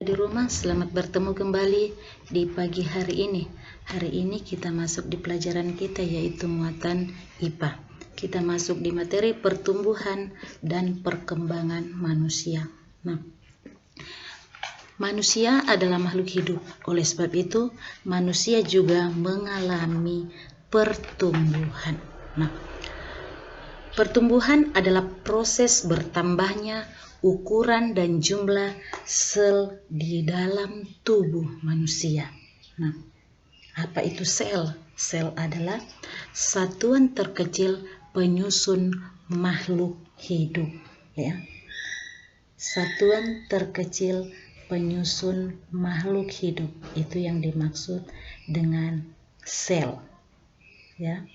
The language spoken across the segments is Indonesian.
Di rumah, selamat bertemu kembali di pagi hari ini. Hari ini kita masuk di pelajaran kita yaitu muatan IPA. Kita masuk di materi pertumbuhan dan perkembangan manusia. Nah, manusia adalah makhluk hidup. Oleh sebab itu, manusia juga mengalami pertumbuhan. Nah, pertumbuhan adalah proses bertambahnya ukuran dan jumlah sel di dalam tubuh manusia. Nah, apa itu sel? Sel adalah satuan terkecil penyusun makhluk hidup, ya. Satuan terkecil penyusun makhluk hidup, itu yang dimaksud dengan sel, ya.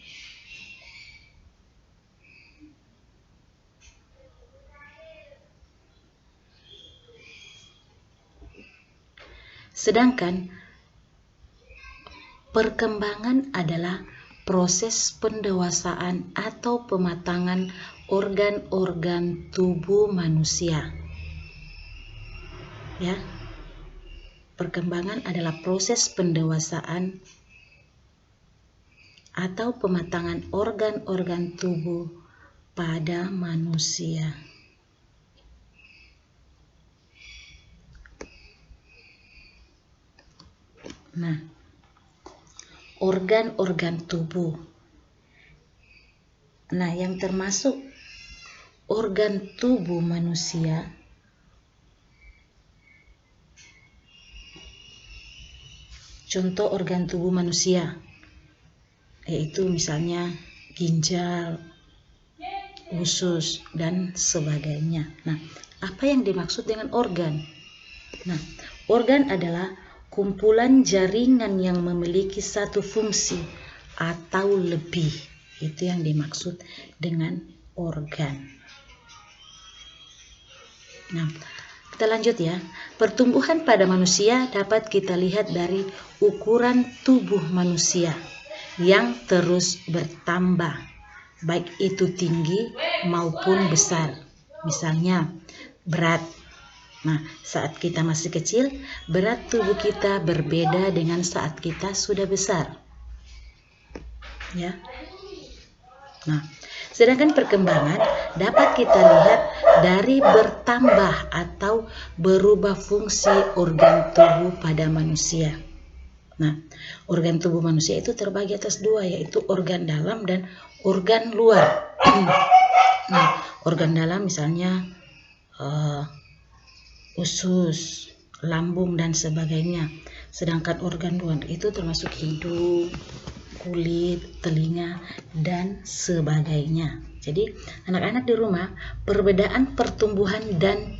Sedangkan perkembangan adalah proses pendewasaan atau pematangan organ-organ tubuh manusia. Ya. Perkembangan adalah proses pendewasaan atau pematangan organ-organ tubuh pada manusia. Nah, organ-organ tubuh. Nah, yang termasuk organ tubuh manusia contoh organ tubuh manusia yaitu misalnya ginjal, usus, dan sebagainya. Nah, apa yang dimaksud dengan organ? Nah, organ adalah kumpulan jaringan yang memiliki satu fungsi atau lebih. Itu yang dimaksud dengan organ. Nah, kita lanjut ya. Pertumbuhan pada manusia dapat kita lihat dari ukuran tubuh manusia yang terus bertambah, baik itu tinggi maupun besar. Misalnya, berat. Nah, saat kita masih kecil, berat tubuh kita berbeda dengan saat kita sudah besar. Ya. Nah, sedangkan perkembangan dapat kita lihat dari bertambah atau berubah fungsi organ tubuh pada manusia. Nah, organ tubuh manusia itu terbagi atas dua, yaitu organ dalam dan organ luar. Nah, organ dalam misalnya usus, lambung, dan sebagainya. Sedangkan organ luar itu termasuk hidung, kulit, telinga, dan sebagainya. Jadi, anak-anak di rumah, perbedaan pertumbuhan dan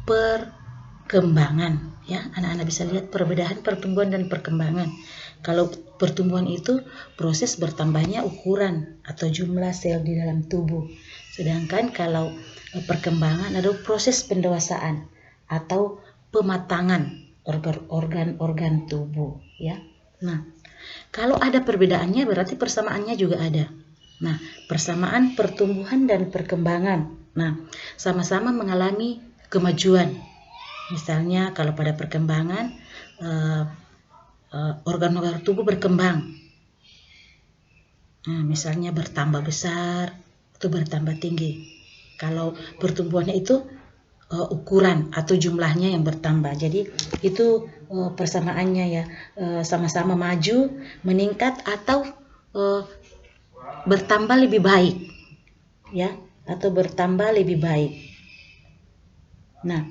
perkembangan. Ya, anak-anak bisa lihat perbedaan pertumbuhan dan perkembangan. Kalau pertumbuhan itu proses bertambahnya ukuran atau jumlah sel di dalam tubuh. Sedangkan kalau perkembangan adalah proses pendewasaan atau pematangan organ-organ tubuh, ya. Nah, kalau ada perbedaannya berarti persamaannya juga ada. Nah, persamaan pertumbuhan dan perkembangan. Nah, sama-sama mengalami kemajuan. Misalnya kalau pada perkembangan organ-organ tubuh berkembang. Nah, misalnya bertambah besar atau bertambah tinggi. Kalau pertumbuhannya itu ukuran atau jumlahnya yang bertambah. Jadi itu persamaannya ya, sama-sama maju, meningkat atau bertambah lebih baik, ya, atau bertambah lebih baik. Nah,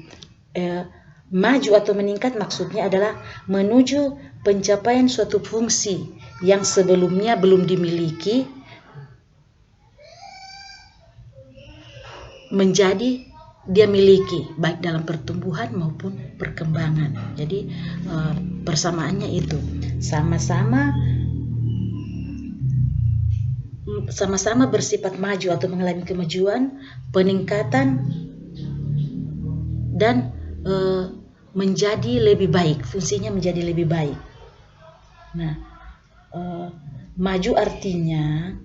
maju atau meningkat maksudnya adalah menuju pencapaian suatu fungsi yang sebelumnya belum dimiliki menjadi dia miliki, baik dalam pertumbuhan maupun perkembangan. Jadi persamaannya itu sama-sama bersifat maju atau mengalami kemajuan, peningkatan, dan menjadi lebih baik, fungsinya menjadi lebih baik. Nah, maju artinya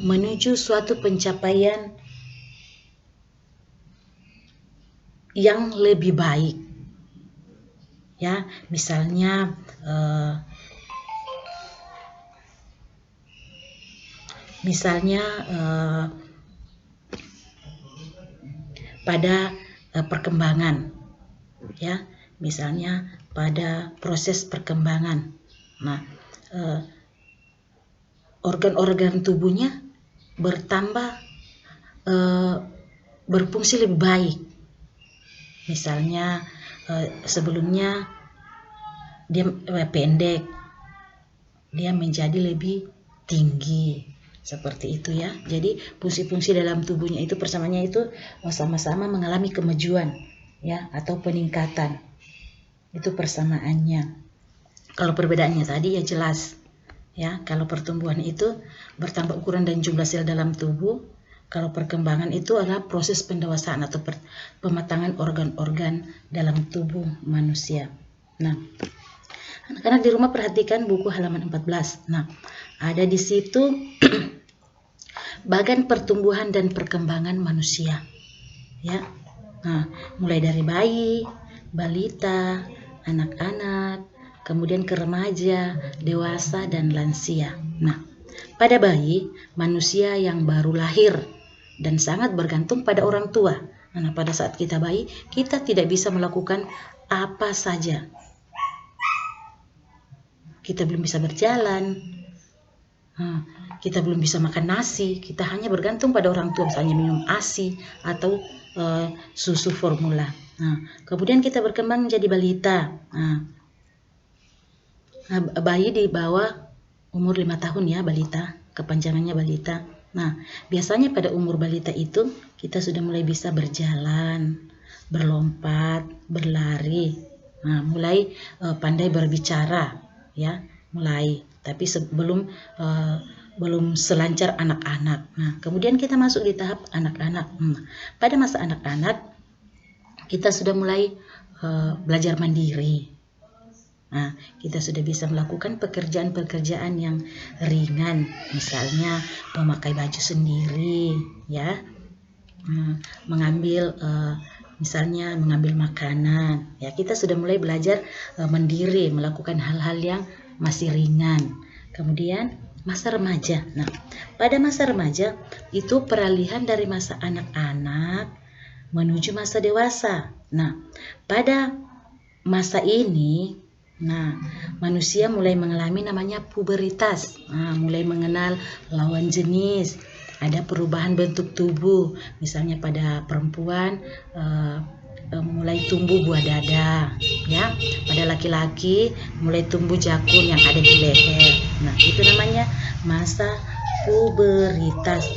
menuju suatu pencapaian yang lebih baik. Ya, misalnya pada perkembangan, ya, misalnya pada proses perkembangan. Nah, organ-organ tubuhnya bertambah, berfungsi lebih baik. Misalnya sebelumnya dia pendek, dia menjadi lebih tinggi, seperti itu ya. Jadi fungsi-fungsi dalam tubuhnya itu persamanya itu sama-sama mengalami kemajuan, ya, atau peningkatan. Itu persamaannya. Kalau perbedaannya tadi ya jelas, ya. Kalau pertumbuhan itu bertambah ukuran dan jumlah sel dalam tubuh. Kalau perkembangan itu adalah proses pendewasaan atau pematangan organ-organ dalam tubuh manusia. Nah, anak-anak di rumah perhatikan buku halaman 14. Nah, ada di situ bagan pertumbuhan dan perkembangan manusia. Ya. Nah, mulai dari bayi, balita, anak-anak, kemudian ke remaja, dewasa, dan lansia. Nah, pada bayi, manusia yang baru lahir dan sangat bergantung pada orang tua. Nah, pada saat kita bayi, kita tidak bisa melakukan apa saja. Kita belum bisa berjalan, kita belum bisa makan nasi, kita hanya bergantung pada orang tua, misalnya minum ASI atau susu formula. Nah, kemudian kita berkembang menjadi balita. Bayi di bawah umur 5 tahun ya, balita, kepanjangannya balita. Nah, biasanya pada umur balita itu kita sudah mulai bisa berjalan, berlompat, berlari, mulai pandai berbicara, ya, mulai. Tapi belum selancar anak-anak. Nah, kemudian kita masuk di tahap anak-anak. Pada masa anak-anak kita sudah mulai belajar mandiri. Nah, kita sudah bisa melakukan pekerjaan-pekerjaan yang ringan, misalnya memakai baju sendiri, ya, misalnya mengambil makanan. Ya, kita sudah mulai belajar mandiri, melakukan hal-hal yang masih ringan. Kemudian masa remaja. Nah, pada masa remaja itu peralihan dari masa anak-anak menuju masa dewasa. Nah, pada masa ini, manusia mulai mengalami namanya puberitas, mulai mengenal lawan jenis, ada perubahan bentuk tubuh, misalnya pada perempuan mulai tumbuh buah dada, ya, pada laki-laki mulai tumbuh jakun yang ada di leher. Nah, itu namanya masa puberitas.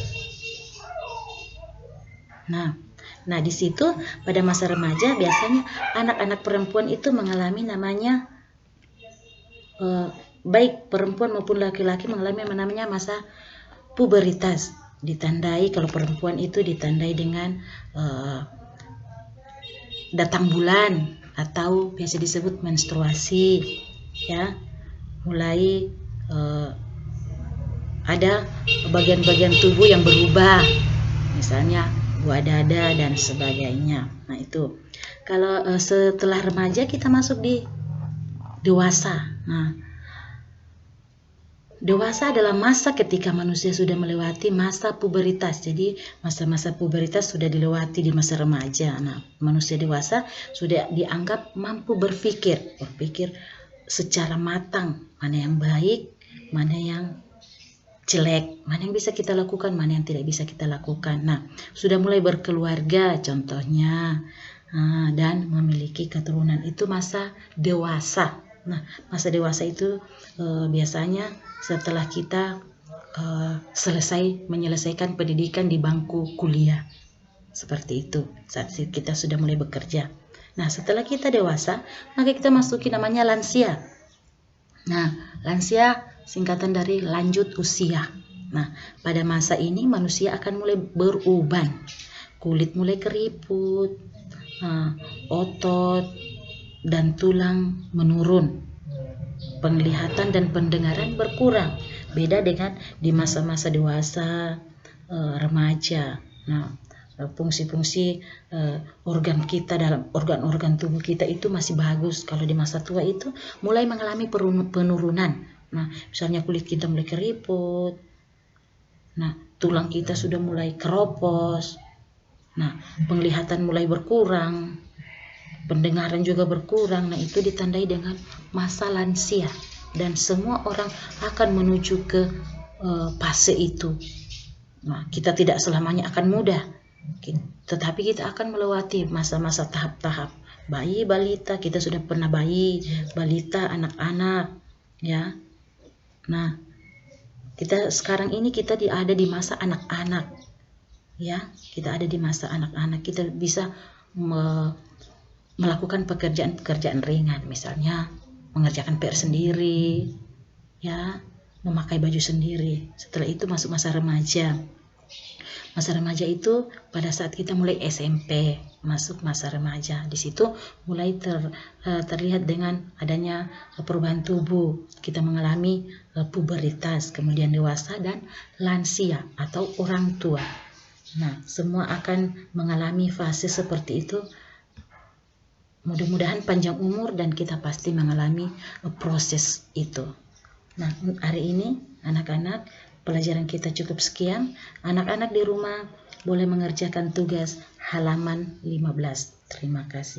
Nah, di situ pada masa remaja biasanya anak-anak perempuan itu mengalami namanya baik perempuan maupun laki-laki mengalami namanya masa puberitas. Ditandai, kalau perempuan itu ditandai dengan datang bulan atau biasa disebut menstruasi, ya. Mulai ada bagian-bagian tubuh yang berubah, misalnya buah dada dan sebagainya. Nah, itu. Kalau setelah remaja kita masuk di dewasa. Nah, dewasa adalah masa ketika manusia sudah melewati masa puberitas. Jadi masa-masa puberitas sudah dilewati di masa remaja. Nah, manusia dewasa sudah dianggap mampu berpikir secara matang, mana yang baik, mana yang jelek, mana yang bisa kita lakukan, mana yang tidak bisa kita lakukan. Nah, sudah mulai berkeluarga contohnya, dan memiliki keturunan. Itu masa dewasa. Nah, masa dewasa itu biasanya setelah kita menyelesaikan pendidikan di bangku kuliah. Seperti itu, saat kita sudah mulai bekerja. Nah, setelah kita dewasa, maka kita masuki namanya lansia. Nah, lansia singkatan dari lanjut usia. Nah, pada masa ini manusia akan mulai beruban. Kulit mulai keriput, otot dan tulang menurun, penglihatan dan pendengaran berkurang. Beda dengan di masa-masa dewasa, remaja. Nah, fungsi-fungsi organ kita dalam organ-organ tubuh kita itu masih bagus. Kalau di masa tua itu mulai mengalami penurunan. Nah, misalnya kulit kita mulai keriput. Nah, tulang kita sudah mulai keropos. Nah, penglihatan mulai berkurang. Pendengaran juga berkurang. Nah, itu ditandai dengan masa lansia. Dan semua orang akan menuju ke fase itu. Nah, kita tidak selamanya akan muda, tetapi kita akan melewati masa-masa tahap-tahap. Bayi, balita, kita sudah pernah bayi, balita, anak-anak, ya. Nah, kita sekarang ini kita ada di masa anak-anak, ya. Kita ada di masa anak-anak. Kita bisa melakukan pekerjaan-pekerjaan ringan, misalnya mengerjakan PR sendiri, ya, memakai baju sendiri. Setelah itu masuk masa remaja. Masa remaja itu pada saat kita mulai SMP, masuk masa remaja. Di situ mulai terlihat dengan adanya perubahan tubuh. Kita mengalami puberitas, kemudian dewasa dan lansia atau orang tua. Nah, semua akan mengalami fase seperti itu. Mudah-mudahan panjang umur dan kita pasti mengalami proses itu. Nah, hari ini anak-anak, pelajaran kita cukup sekian. Anak-anak di rumah boleh mengerjakan tugas halaman 15. Terima kasih.